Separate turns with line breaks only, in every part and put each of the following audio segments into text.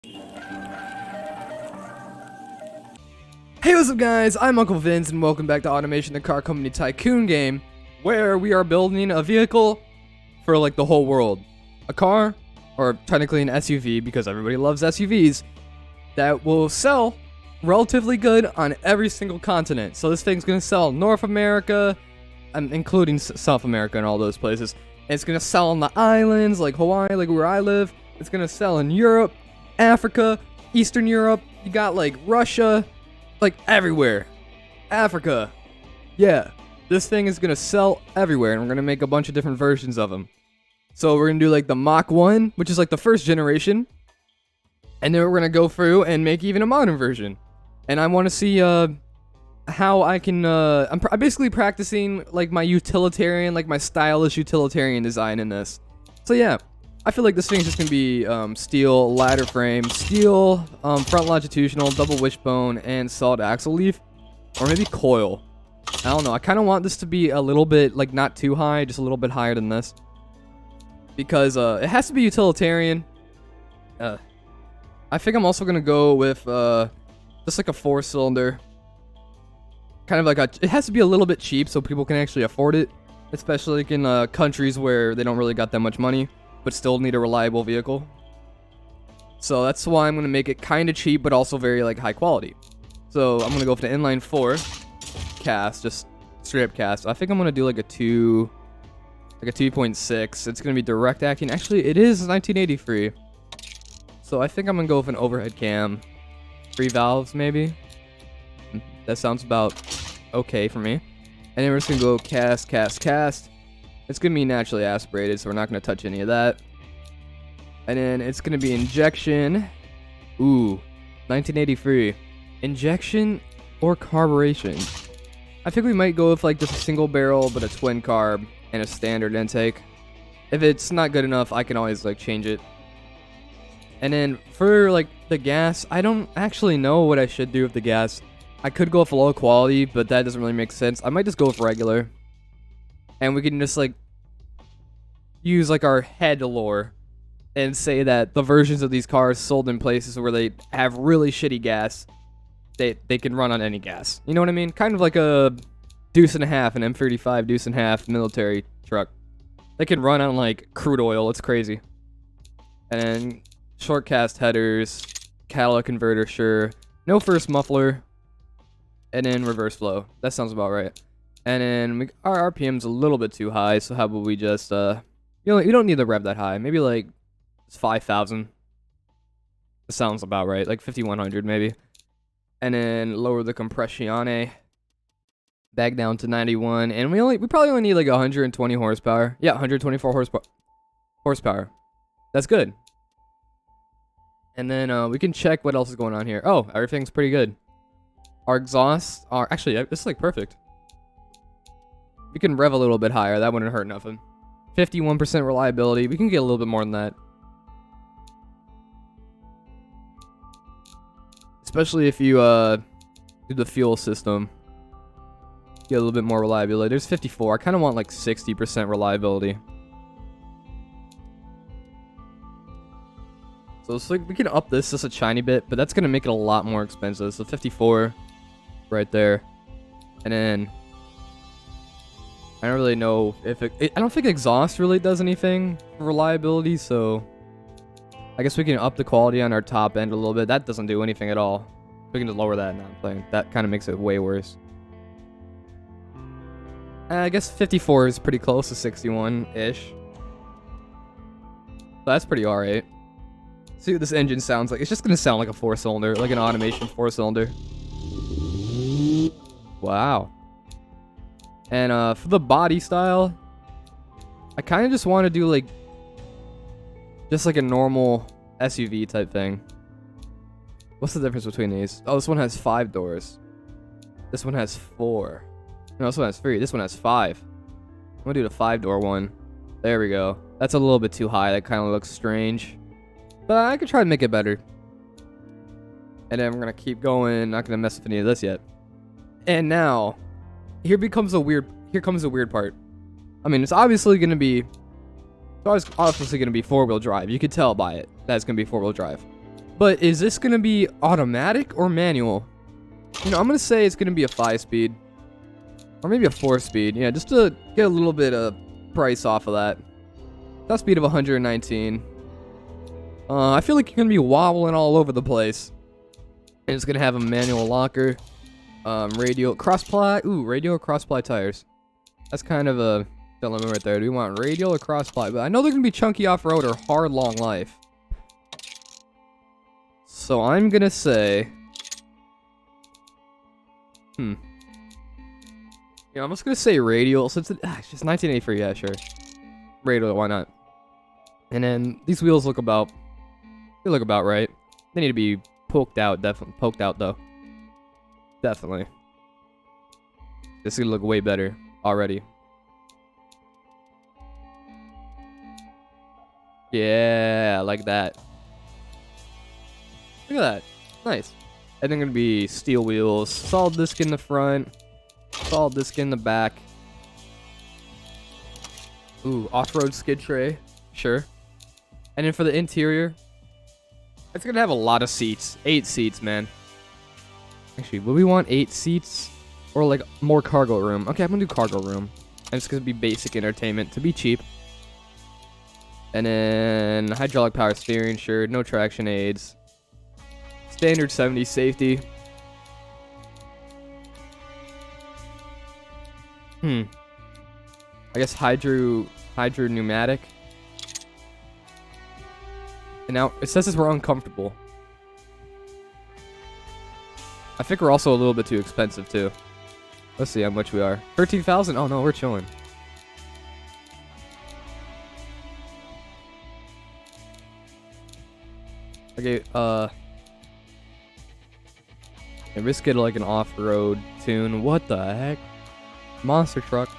Hey, what's up guys, I'm Uncle Vince and welcome back to Automation the Car Company Tycoon game, where we are building a vehicle for like the whole world. A car, or technically an SUV because everybody loves SUVs, that will sell relatively good on every single continent. So this thing's gonna sell North America, including South America and all those places. And it's gonna sell on the islands like Hawaii, like where I live. It's gonna sell in Europe, Africa, Eastern Europe. You got like Russia, like everywhere. Africa. Yeah. This thing is gonna sell everywhere and we're gonna make a bunch of different versions of them. So we're gonna do like the Mach 1, which is like the first generation. And then we're gonna go through and make even a modern version. And I wanna see how I can I'm basically practicing like my utilitarian, like my stylish utilitarian design in this. So yeah. I feel like this thing's just gonna be steel ladder frame, steel front longitudinal, double wishbone, and solid axle leaf, or maybe coil. I don't know. I kind of want this to be a little bit like not too high, just a little bit higher than this, because it has to be utilitarian. I think I'm also gonna go with just like a 4-cylinder, kind of like it has to be a little bit cheap so people can actually afford it, especially like in countries where they don't really got that much money but still need a reliable vehicle. So that's why I'm gonna make it kind of cheap, but also very like high quality. So I'm gonna go for the inline 4 cast, just straight up cast. I think I'm gonna do like a 2.6. It's gonna be direct acting. Actually, it is 1983. So I think I'm gonna go with an overhead cam, 3 valves maybe. That sounds about okay for me. And then we're just gonna go cast, cast, cast. It's going to be naturally aspirated, so we're not going to touch any of that. And then it's going to be injection. Ooh, 1983. Injection or carburation. I think we might go with like just a single barrel, but a twin carb and a standard intake. If it's not good enough, I can always like change it. And then for like the gas, I don't actually know what I should do with the gas. I could go with low quality, but that doesn't really make sense. I might just go with regular. And we can just like use like our head lore and say that the versions of these cars sold in places where they have really shitty gas, they can run on any gas. You know what I mean? Kind of like a deuce and a half, an M35 deuce and a half military truck. They can run on like crude oil. It's crazy. And then short cast headers, catalytic converter, sure. No first muffler. And then reverse flow. That sounds about right. And then our RPM's a little bit too high, so how about we just, you don't need to rev that high. Maybe like 5,000. That sounds about right. Like 5,100 maybe. And then lower the compressione back down to 91. And we probably only need like 120 horsepower. Yeah, 124 horsepower. That's good. And then we can check what else is going on here. Oh, everything's pretty good. Our exhausts are actually, this is like perfect. We can rev a little bit higher. That wouldn't hurt nothing. 51% reliability. We can get a little bit more than that. Especially if you do the fuel system. Get a little bit more reliability. There's 54. I kind of want like 60% reliability. So it's like we can up this just a tiny bit, but that's going to make it a lot more expensive. So 54 right there. And then I don't really know if I don't think exhaust really does anything for reliability, so I guess we can up the quality on our top end a little bit. That doesn't do anything at all. We can just lower that now. That kind of makes it way worse. I guess 54 is pretty close to 61-ish. So that's pretty alright. See what this engine sounds like. It's just going to sound like a 4-cylinder, like an automation 4-cylinder. Wow. And for the body style, I kind of just want to do like just like a normal SUV type thing. What's the difference between these? Oh, this one has 5 doors. This one has 4. No, this one has 3. This one has 5. I'm gonna do the 5-door one. There we go. That's a little bit too high. That kind of looks strange, but I could try to make it better. And then we're gonna keep going. Not gonna mess with any of this yet. And now here comes the weird part. I mean, it's obviously going to be 4-wheel drive. You could tell by it that it's going to be 4-wheel drive. But is this gonna be automatic or manual? You know, I'm gonna say it's gonna be a 5-speed. Or maybe a 4-speed. Yeah, just to get a little bit of price off of that. Top speed of 119. I feel like you're gonna be wobbling all over the place. And it's gonna have a manual locker. Radial cross-ply. Ooh, radial or cross-ply tires. That's kind of a dilemma right there. Do we want radial or cross-ply? But I know they're gonna be chunky off-road or hard long life. So I'm gonna say... Yeah, I'm just gonna say radial since it's just 1983. Yeah, sure. Radial, why not? And then these wheels look about... They look about right. They need to be poked out, definitely. Poked out, though. Definitely. This is gonna look way better already. Yeah, like that. Look at that. Nice. And then gonna be steel wheels. Solid disc in the front. Solid disc in the back. Ooh, off-road skid tray. Sure. And then for the interior, it's gonna have a lot of seats. 8 seats, man. Actually, would we want 8 seats? Or like more cargo room? Okay, I'm gonna do cargo room. And it's gonna be basic entertainment to be cheap. And then hydraulic power steering, sure. No traction aids. Standard 70 safety. I guess hydro pneumatic. And now it says we're uncomfortable. I think we're also a little bit too expensive too. Let's see how much we are. 13,000? Oh no, we're chilling. Okay, maybe let's get like an off-road tune. What the heck? Monster truck.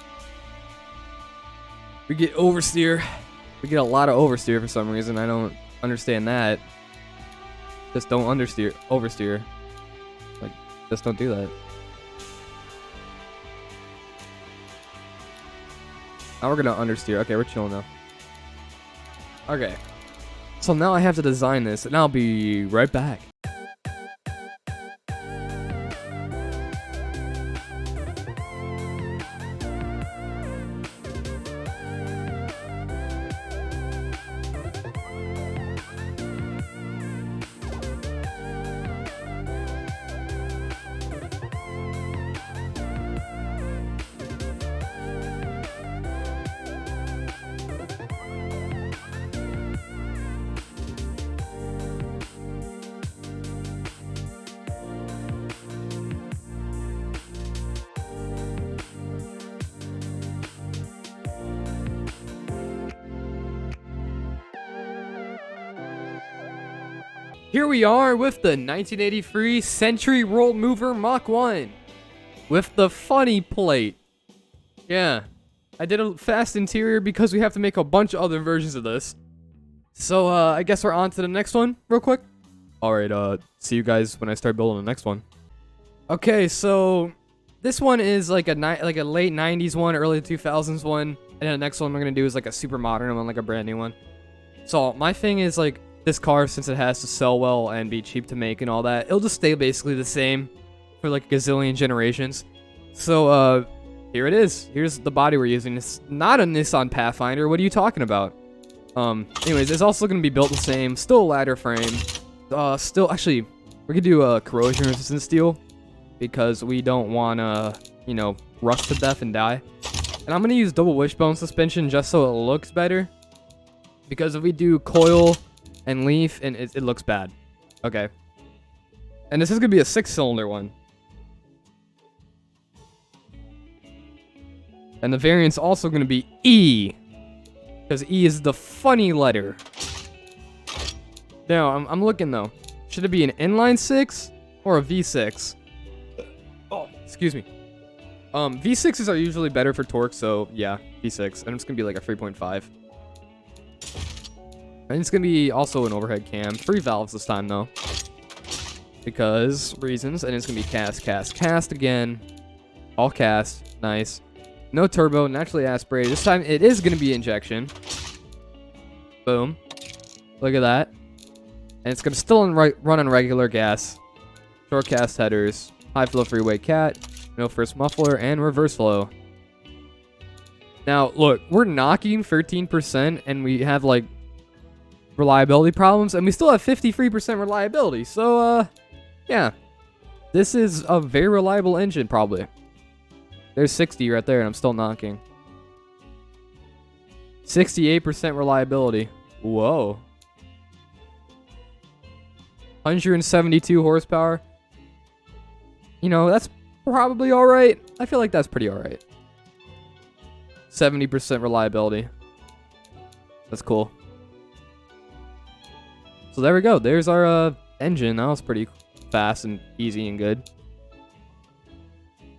We get oversteer. We get a lot of oversteer for some reason. I don't understand that. Just don't oversteer. Like, just don't do that. Now we're gonna understeer. Okay, we're chilling now. Okay. So now I have to design this, and I'll be right back. Here we are with the 1983 Century Roll Mover Mach 1 with the funny plate. Yeah, I did a fast interior because we have to make a bunch of other versions of this. So I guess we're on to the next one real quick. Alright, see you guys when I start building the next one. Okay, so this one is like a late 90s one, early 2000s one, and then the next one we're gonna do is like a super modern one, like a brand new one. So my thing is like, this car, since it has to sell well and be cheap to make and all that, it'll just stay basically the same for like a gazillion generations. So, here it is. Here's the body we're using. It's not a Nissan Pathfinder. What are you talking about? Anyways, it's also going to be built the same. Still a ladder frame. Still, actually, we're going to do a corrosion resistant steel because we don't want to, you know, rust to death and die. And I'm going to use double wishbone suspension just so it looks better. Because if we do coil and leaf, and it looks bad. Okay. And this is gonna be a 6-cylinder one. And the variant's also gonna be E. Because E is the funny letter. Now, I'm looking though. Should it be an inline 6 or a V6? Oh, excuse me. V6s are usually better for torque, so yeah, V6. And it's gonna be like a 3.5. And it's going to be also an overhead cam. 3 valves this time, though. Because reasons. And it's going to be cast again. All cast. Nice. No turbo. Naturally aspirated. This time it is going to be injection. Boom. Look at that. And it's going to still run on regular gas. Short cast headers, high flow freeway cat, no first muffler, and reverse flow. Now, look, we're knocking 13% and we have like reliability problems, and we still have 53% reliability. So, yeah, this is a very reliable engine, probably. There's 60 right there, and I'm still knocking. 68% reliability. Whoa. 172 horsepower. You know, that's probably alright. I feel like that's pretty alright. 70% reliability. That's cool. So there we go. There's our engine. That was pretty fast and easy and good.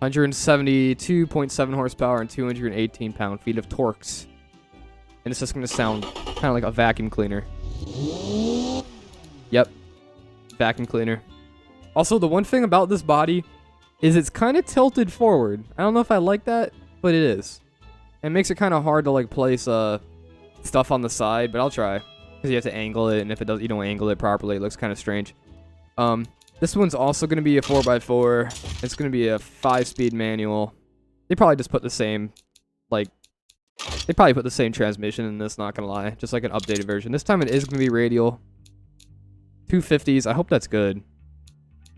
172.7 horsepower and 218 pound-feet of torques. And it's just going to sound kind of like a vacuum cleaner. Yep. Vacuum cleaner. Also, the one thing about this body is it's kind of tilted forward. I don't know if I like that, but it is. It makes it kind of hard to like place stuff on the side, but I'll try. Because you have to angle it, and if you don't angle it properly, it looks kind of strange. This one's also going to be a 4x4. It's going to be a 5-speed manual. They probably just put the same, like, they probably put the same transmission in this, not going to lie. Just like an updated version. This time it is going to be radial. 250s. I hope that's good.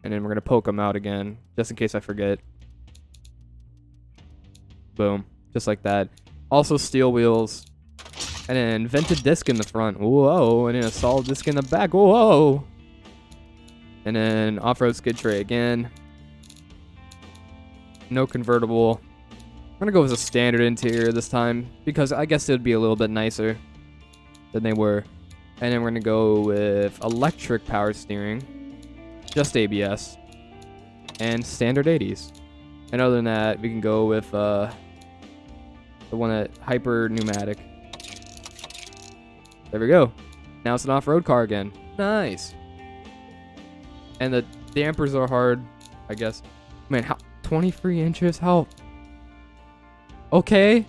And then we're going to poke them out again, just in case I forget. Boom. Just like that. Also steel wheels. And then vented disc in the front. Whoa. And then a solid disc in the back. Whoa. And then off-road skid tray again. No convertible. I'm going to go with a standard interior this time, because I guess it would be a little bit nicer than they were. And then we're going to go with electric power steering. Just ABS. And standard 80s. And other than that, we can go with the one that hyper pneumatic. There we go. Now it's an off-road car again. Nice. And the dampers are hard, I guess. Man, how 23 inches? How? Okay.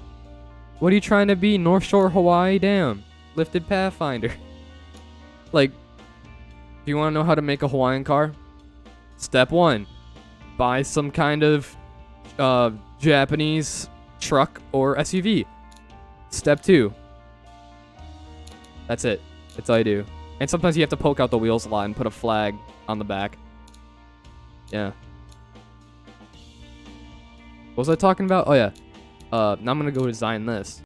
What are you trying to be? North Shore, Hawaii? Damn. Lifted Pathfinder. Like, do you want to know how to make a Hawaiian car? Step 1. Buy some kind of Japanese truck or SUV. Step 2. That's it. That's all you do. And sometimes you have to poke out the wheels a lot and put a flag on the back. Yeah. What was I talking about? Oh, yeah. Now I'm going to go design this.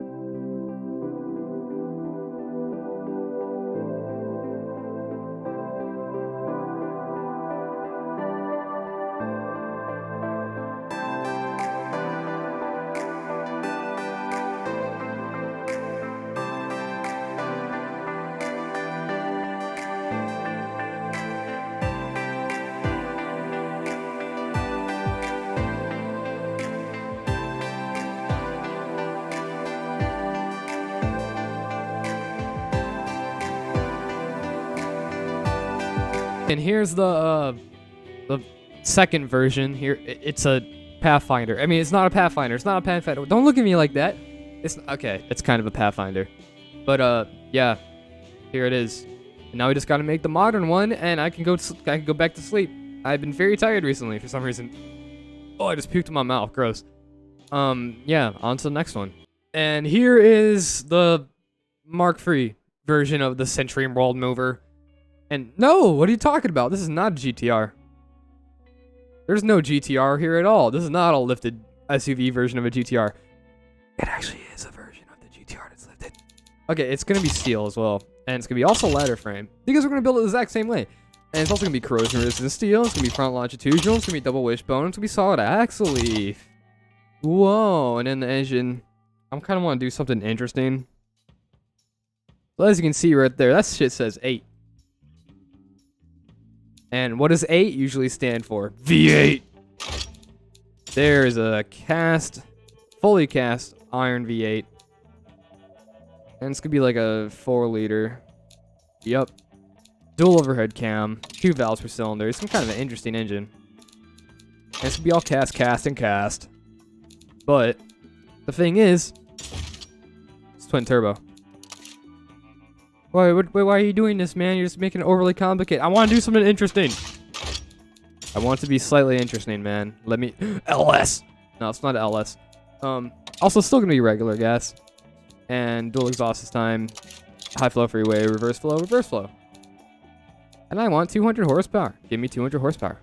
And here's the second version. Here, it's a Pathfinder. I mean, it's not a Pathfinder. It's not a Pathfinder. Don't look at me like that. It's okay. It's kind of a Pathfinder, but yeah, here it is. And now we just got to make the modern one, and I can go back to sleep. I've been very tired recently for some reason. Oh, I just puked in my mouth. Gross. Yeah. On to the next one. And here is the Mark III version of the Century World Mover. And no, what are you talking about? This is not a GTR. There's no GTR here at all. This is not a lifted SUV version of a GTR. It actually is a version of the GTR that's lifted. Okay, it's going to be steel as well. And it's going to be also ladder frame. Because we're going to build it the exact same way. And it's also going to be corrosion resistant steel. It's going to be front longitudinal. It's going to be double wishbone. It's going to be solid axle leaf. Whoa. And then the engine. I kind of want to do something interesting. So as you can see right there, that shit says 8. And what does 8 usually stand for? V8. There's a fully cast iron V8. And it's going to be like a 4-liter. Yep. Dual overhead cam. 2 valves per cylinder. It's some kind of an interesting engine. And it's going to be all cast. But the thing is, it's twin turbo. Why are you doing this, man? You're just making it overly complicated. I want to do something interesting. I want it to be slightly interesting, man. Let me... LS! No, it's not LS. Also, still going to be regular gas. And dual exhaust this time. High flow freeway, reverse flow, reverse flow. And I want 200 horsepower. Give me 200 horsepower.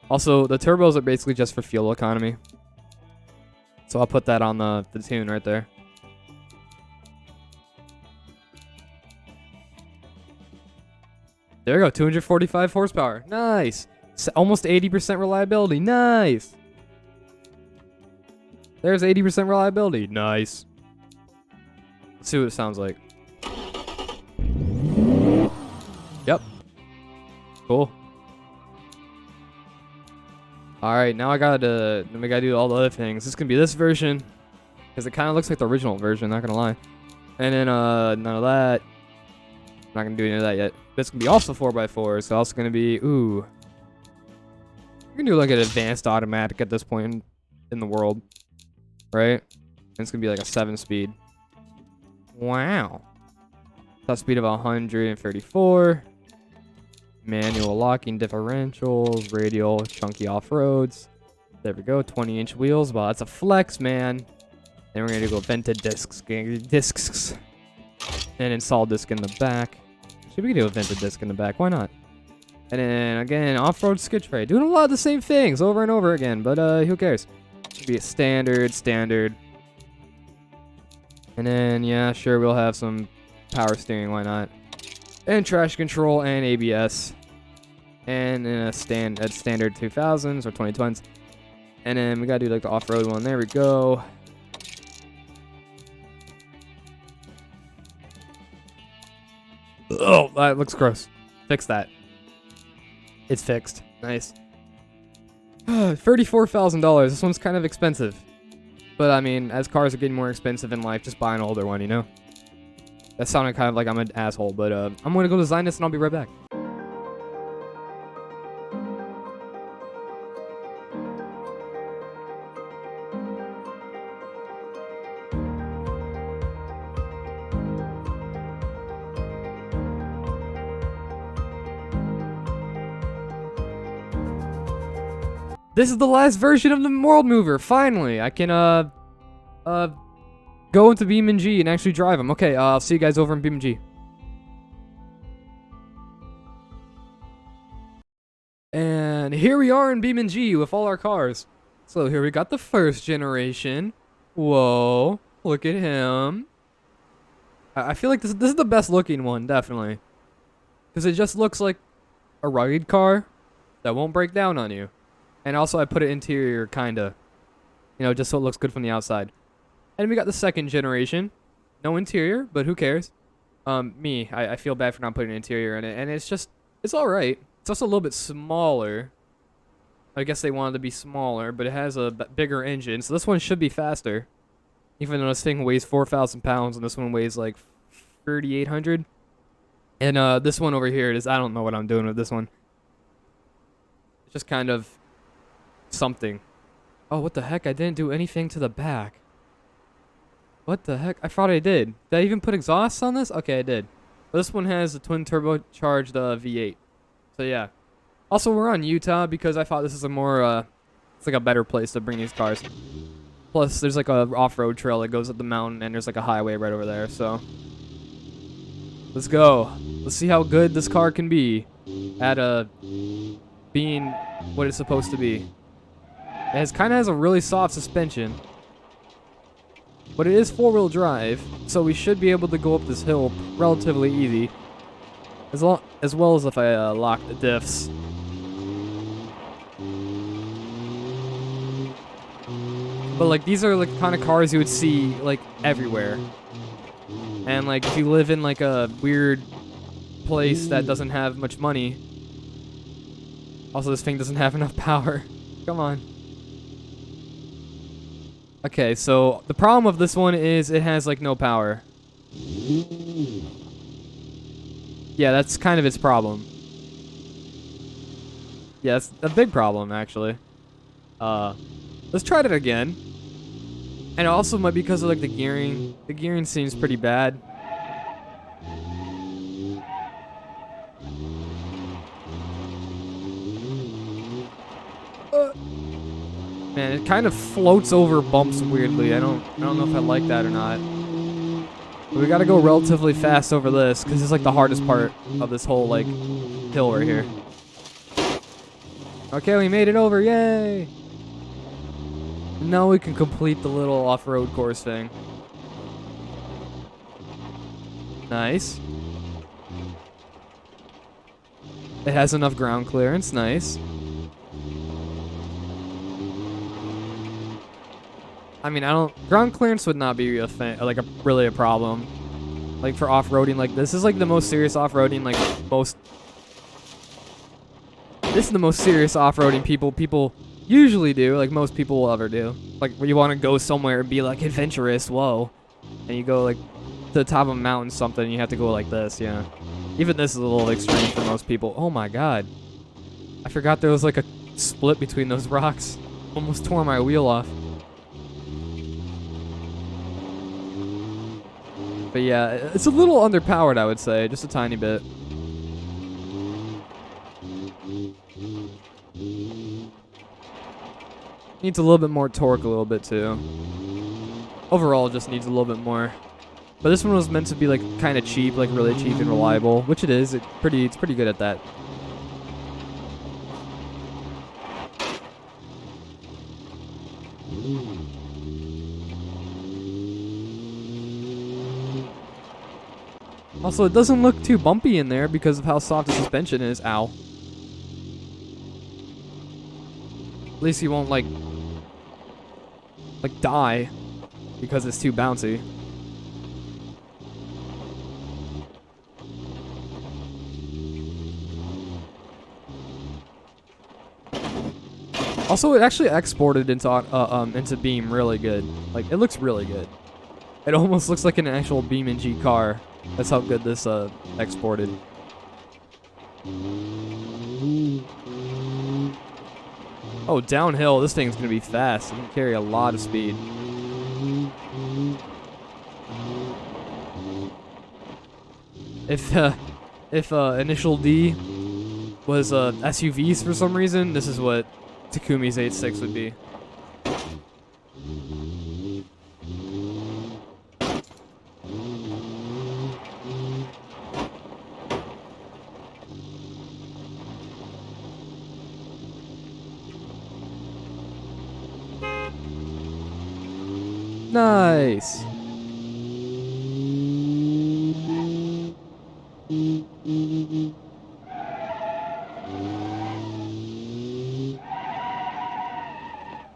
Also, the turbos are basically just for fuel economy. So I'll put that on the tune right there. There we go, 245 horsepower. Nice. Almost 80% reliability. Nice. There's 80% reliability. Nice. Let's see what it sounds like. Yep. Cool. Alright, now we gotta do all the other things. This is gonna be this version. Because it kind of looks like the original version, not gonna lie. And then, none of that. Not gonna do any of that yet. This can be also 4x4, so also gonna be, ooh. We're gonna do like an advanced automatic at this point in the world. Right? And it's gonna be like a 7-speed. Wow. Top speed of 134. Manual locking differentials, radial, chunky off-roads. There we go, 20-inch wheels. Well, that's a flex, man. Then we're gonna go vented discs, and install disc in the back. Should we do a vented disc in the back? Why not? And then again, off-road skid tray. Doing a lot of the same things over and over again, but who cares? Should be a standard. And then yeah, sure, we'll have some power steering. Why not? And traction control and ABS. And then a standard 2000s or 2020s. And then we gotta do like the off-road one. There we go. Oh, that looks gross. Fix that. It's fixed. Nice. $34,000. This one's kind of expensive. But I mean, as cars are getting more expensive in life, just buy an older one, you know? That sounded kind of like I'm an asshole, but I'm gonna go design this and I'll be right back. This is the last version of the World Mover. Finally, I can go into BeamNG and actually drive them. Okay, I'll see you guys over in BeamNG. And here we are in BeamNG with all our cars. So here we got the first generation. Whoa, look at him. I feel like this is the best looking one, definitely. Because it just looks like a rugged car that won't break down on you. And also I put it interior, kinda. You know, just so it looks good from the outside. And we got the second generation. No interior, but who cares? I feel bad for not putting an interior in it. And it's alright. It's also a little bit smaller. I guess they wanted to be smaller, but it has a bigger engine. So this one should be faster. Even though this thing weighs 4,000 pounds and this one weighs like 3,800. And this one over here, I don't know what I'm doing with this one. It's just kind of something. Oh, what the heck? I didn't do anything to the back. What the heck? I thought I did. Did I even put exhaust on this? Okay, I did. But this one has a twin turbocharged V8. So yeah. Also, we're on Utah because I thought this is a more, it's like a better place to bring these cars. Plus, there's like a off-road trail that goes up the mountain and there's like a highway right over there, so. Let's go. Let's see how good this car can be at being what it's supposed to be. It kind of has a really soft suspension. But it is 4-wheel drive, so we should be able to go up this hill relatively easy. As well as if I lock the diffs. But like these are like the kind of cars you would see like everywhere. And like if you live in like a weird place that doesn't have much money. Also, this thing doesn't have enough power. Come on. Okay, so the problem with this one is it has like no power. Yeah, that's kind of its problem. Yeah, it's a big problem actually. Let's try that again. And it also might be because of like the gearing. The gearing seems pretty bad. Man, it kind of floats over bumps weirdly. I don't know if I like that or not. But we gotta go relatively fast over this because it's like the hardest part of this whole like hill right here. Okay, we made it over, yay! Now we can complete the little off-road course thing. Nice. It has enough ground clearance, nice. I mean, ground clearance would not be a thing, like really a problem. Like for off-roading like this is like the most serious off-roading this is the most serious off-roading people usually do, like most people will ever do. Like when you want to go somewhere and be like adventurous, whoa. And you go like to the top of a mountain something, and you have to go like this, yeah. Even this is a little extreme for most people. Oh my god. I forgot there was like a split between those rocks. Almost tore my wheel off. But yeah, it's a little underpowered, I would say, just a tiny bit. Needs a little bit more torque a little bit too. Overall, just needs a little bit more. But this one was meant to be like kind of cheap, like really cheap and reliable, which it is. It's pretty good at that. Also, it doesn't look too bumpy in there because of how soft the suspension is. Ow. At least you won't like die because it's too bouncy. Also, it actually exported into Beam really good. Like, it looks really good. It almost looks like an actual BeamNG car. That's how good this exported. Oh, downhill, this thing's gonna be fast. It can carry a lot of speed. If Initial D was SUVs for some reason, this is what Takumi's 8.6 would be. Nice.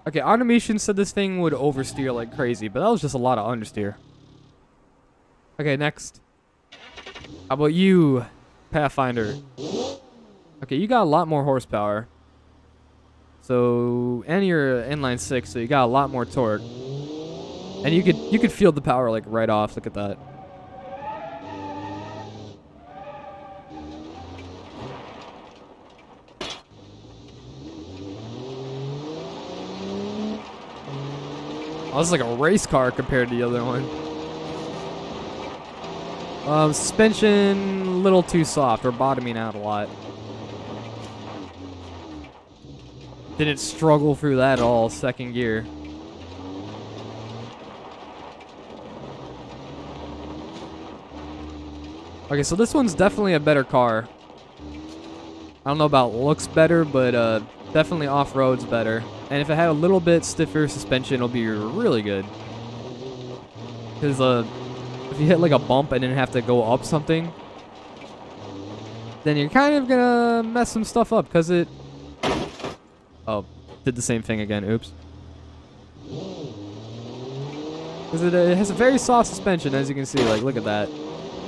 Okay, Automation said this thing would oversteer like crazy, but that was just a lot of understeer. Okay, next. How about you, Pathfinder? Okay, you got a lot more horsepower. So, and you're inline 6, so you got a lot more torque. And you could feel the power like right off. Look at that. Oh, this is like a race car compared to the other one. Suspension a little too soft. We're bottoming out a lot. Didn't struggle through that at all. Second gear. Okay, so this one's definitely a better car. I don't know about looks better, but definitely off-road's better. And if it had a little bit stiffer suspension, it'll be really good. Because if you hit like a bump and then have to go up something, then you're kind of gonna mess some stuff up because it... Oh, did the same thing again, oops. Because it has a very soft suspension, as you can see, like look at that.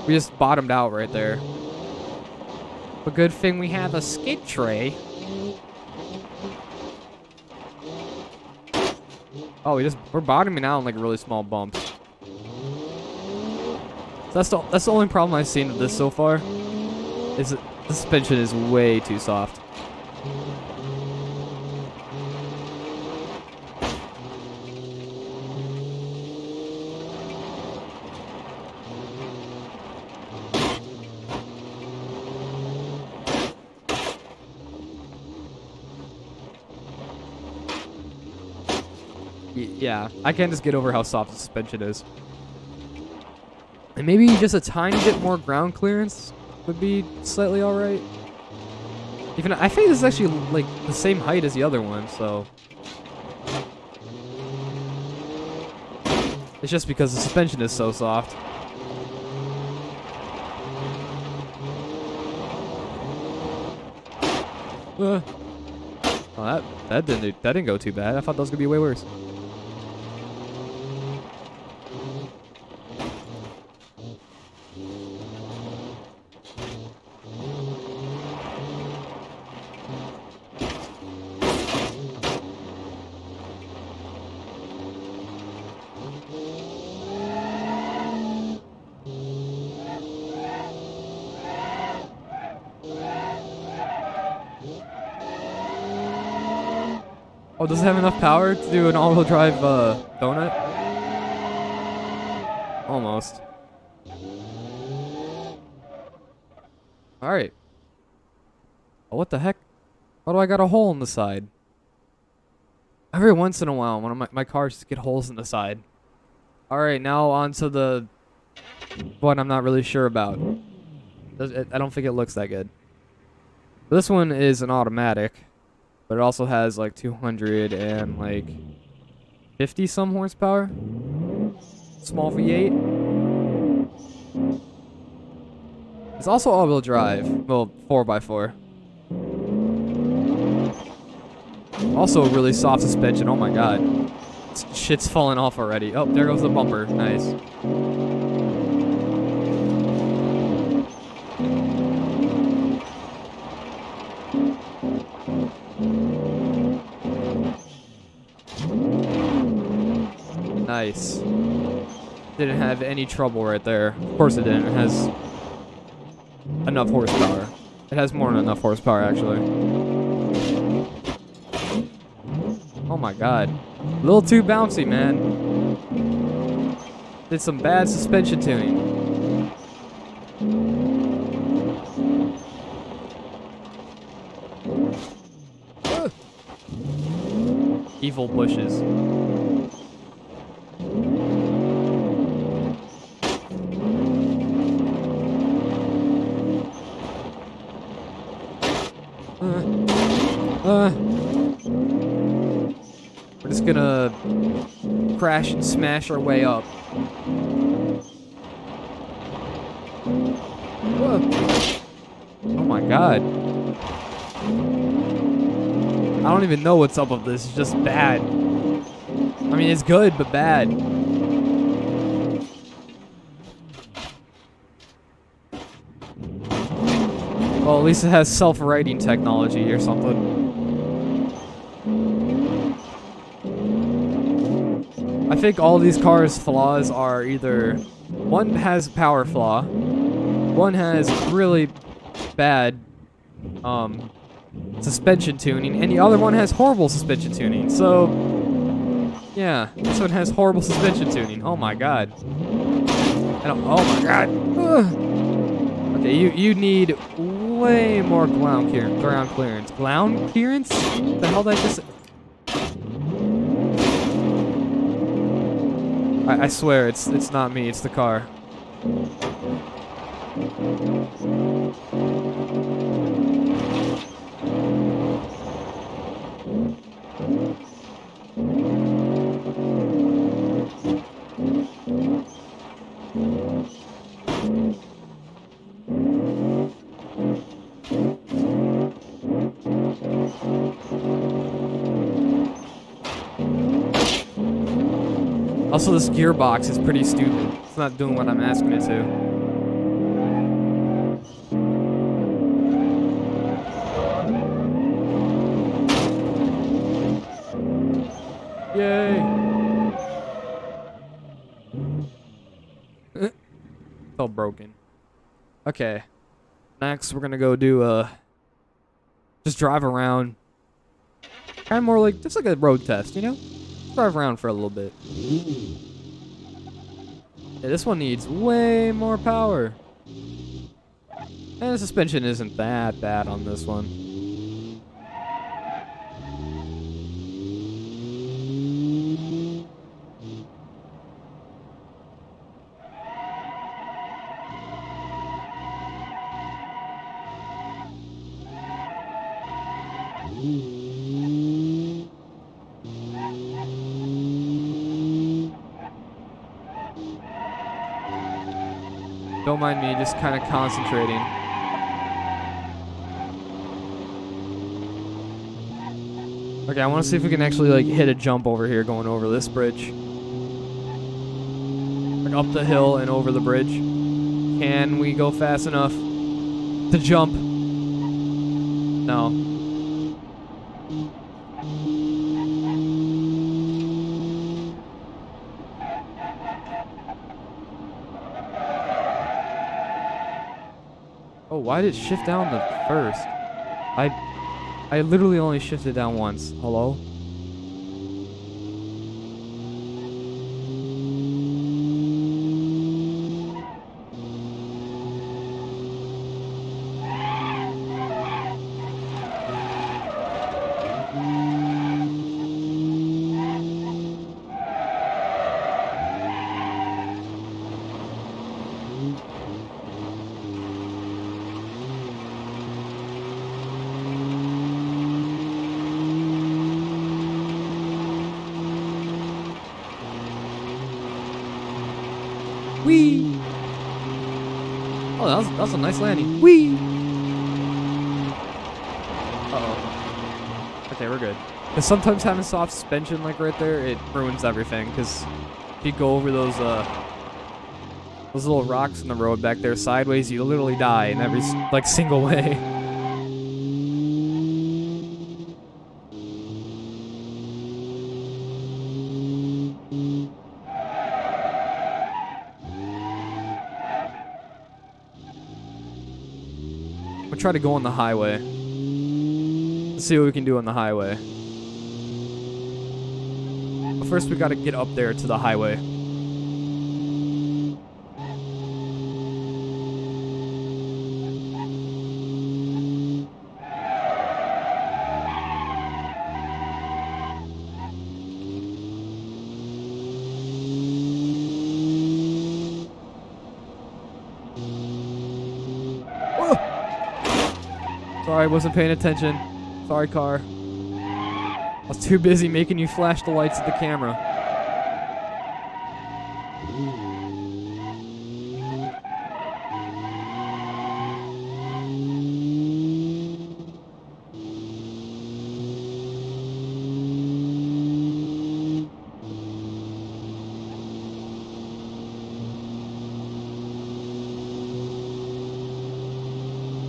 We just bottomed out right there. A good thing we have a skid tray. Oh, we're bottoming out on like really small bumps. So that's the only problem I've seen with this so far. Is that the suspension is way too soft. Yeah, I can't just get over how soft the suspension is. And maybe just a tiny bit more ground clearance would be slightly alright. Even I think this is actually like the same height as the other one, so it's just because the suspension is so soft. Oh, that didn't go too bad. I thought that was gonna be way worse. Oh, does it have enough power to do an all-wheel drive donut? Almost. Alright. Oh, what the heck? Why do I got a hole in the side? Every once in a while, one of my cars just get holes in the side. Alright, now on to the one I'm not really sure about. I don't think it looks that good. This one is an automatic, but it also has like 200 and like 50 some horsepower. Small V8. It's also all-wheel drive. Well, 4x4. Also really soft suspension. Oh my god. Shit's falling off already. Oh, there goes the bumper. Nice. Nice. Didn't have any trouble right there. Of course it didn't. It has enough horsepower. It has more than enough horsepower, actually. Oh my god. A little too bouncy, man. Did some bad suspension tuning. Evil bushes. We're just gonna crash and smash our way up. Whoa. Oh my god. I don't even know what's up with this. It's just bad. I mean, it's good, but bad. Well, at least it has self-righting technology or something. I think all these cars' flaws are either one has power flaw, one has really bad suspension tuning, and the other one has horrible suspension tuning. So, yeah, this one has horrible suspension tuning. Oh my god. Oh my god. Ugh. Okay, you need way more ground clearance. Ground clearance? What the hell did I just... I swear, it's not me, it's the car. Also, this gearbox is pretty stupid. It's not doing what I'm asking it to. Yay! It's all broken. Okay. Next, we're gonna go do just drive around. Kind of more like just like a road test, you know? Drive around for a little bit. Yeah, this one needs way more power. And the suspension isn't that bad on this one. Don't mind me, just kind of concentrating. Okay, I want to see if we can actually like hit a jump over here going over this bridge. Like up the hill and over the bridge. Can we go fast enough to jump? No. Oh, why did it shift down the first? I literally only shifted down once. Hello? Whee! Oh, that was a nice landing. Whee! Uh-oh. Okay, we're good. Because sometimes having soft suspension like right there, it ruins everything. Because if you go over those little rocks in the road back there sideways, you literally die in every like single way. We'll try to go on the highway. Let's see what we can do on the highway. But first, we gotta get up there to the highway. Sorry, I wasn't paying attention. Sorry, car. I was too busy making you flash the lights of the camera.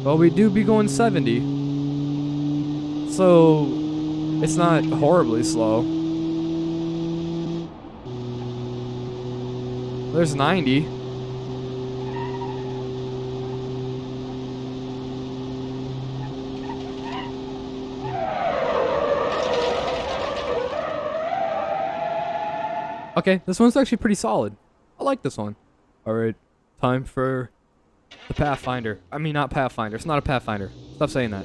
Well, we do be going 70. So, it's not horribly slow. There's 90. Okay, this one's actually pretty solid. I like this one. Alright, time for the Pathfinder. I mean, not Pathfinder. It's not a Pathfinder. Stop saying that.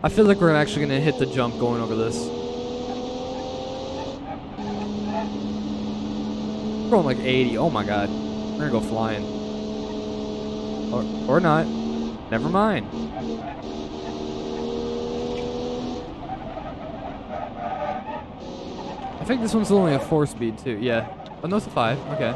I feel like we're actually gonna hit the jump going over this. We're going like 80. Oh my god. We're gonna go flying. Or not. Never mind. I think this one's only a 4-speed too. Yeah. Oh no, it's a 5. Okay.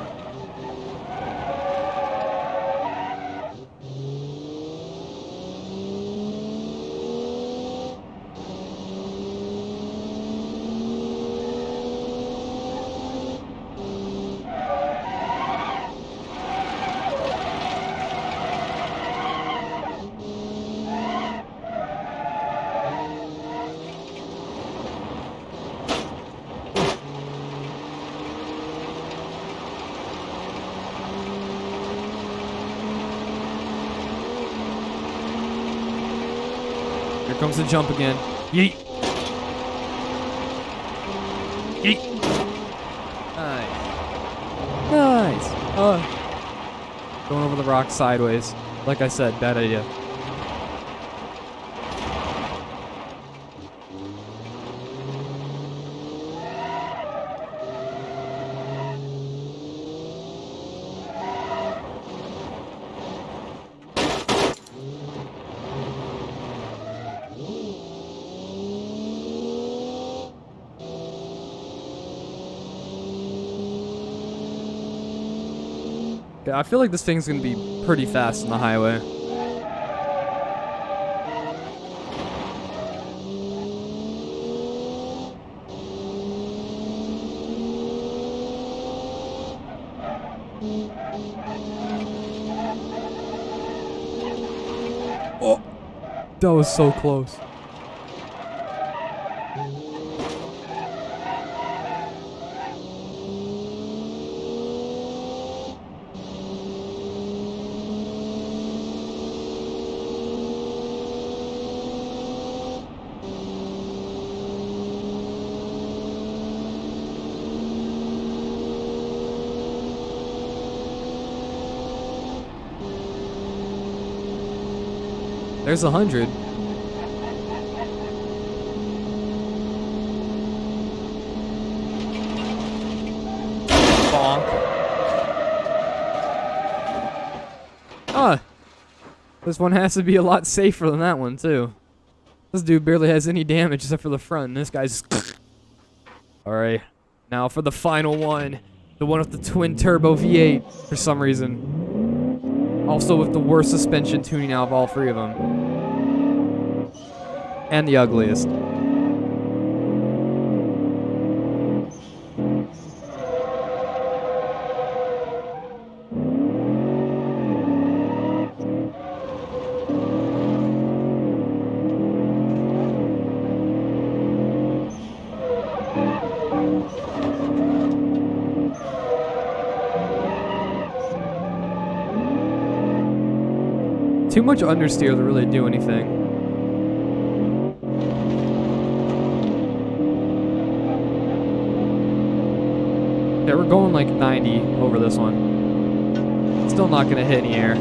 Here comes the jump again. Yeet. Yeet. Nice. Going over the rock sideways. Like I said, bad idea. Yeah, I feel like this thing's gonna be pretty fast on the highway. Oh, that was so close. There's 100. Bonk. Ah, this one has to be a lot safer than that one too. This dude barely has any damage except for the front, and this guy's. Alright, now for the final one. The one with the twin turbo V8 for some reason. Also with the worst suspension tuning out of all three of them. And the ugliest. Too much understeer to really do anything. Yeah, we're going like 90 over this one. Still not gonna hit any air.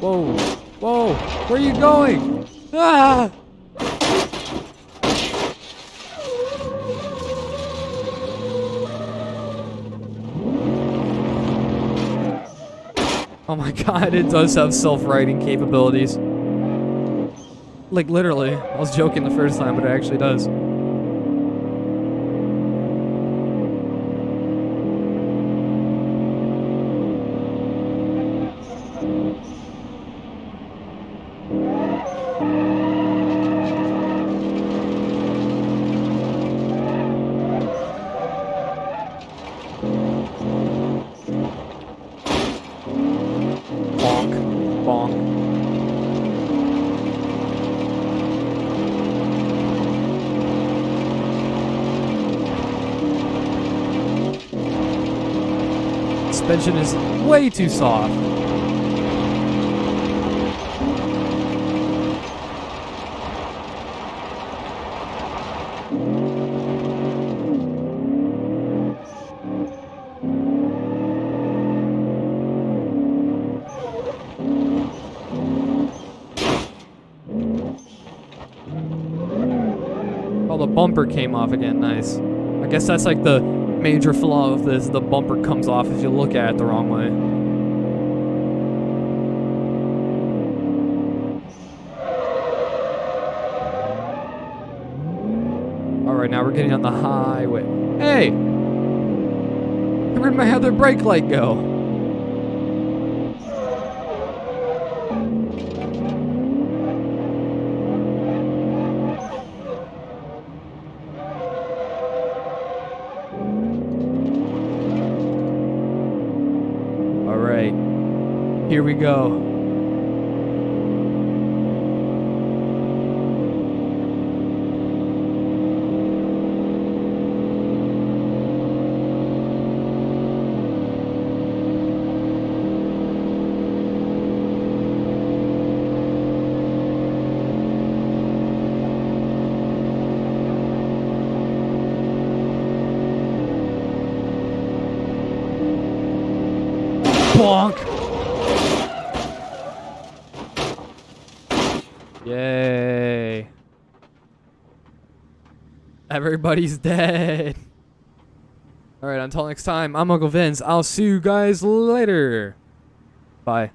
Whoa, whoa, where are you going? Ah! Oh my god, it does have self-righting capabilities. Like, literally. I was joking the first time, but it actually does. Suspension is way too soft. Oh, the bumper came off again. Nice. I guess that's like the major flaw of this. The bumper comes off if you look at it the wrong way. Alright, now we're getting on the highway. Hey! Where'd my other brake light go? Alright, here we go. Bonk. Yay. Everybody's dead. Alright, until next time, I'm Uncle Vince. I'll see you guys later. Bye.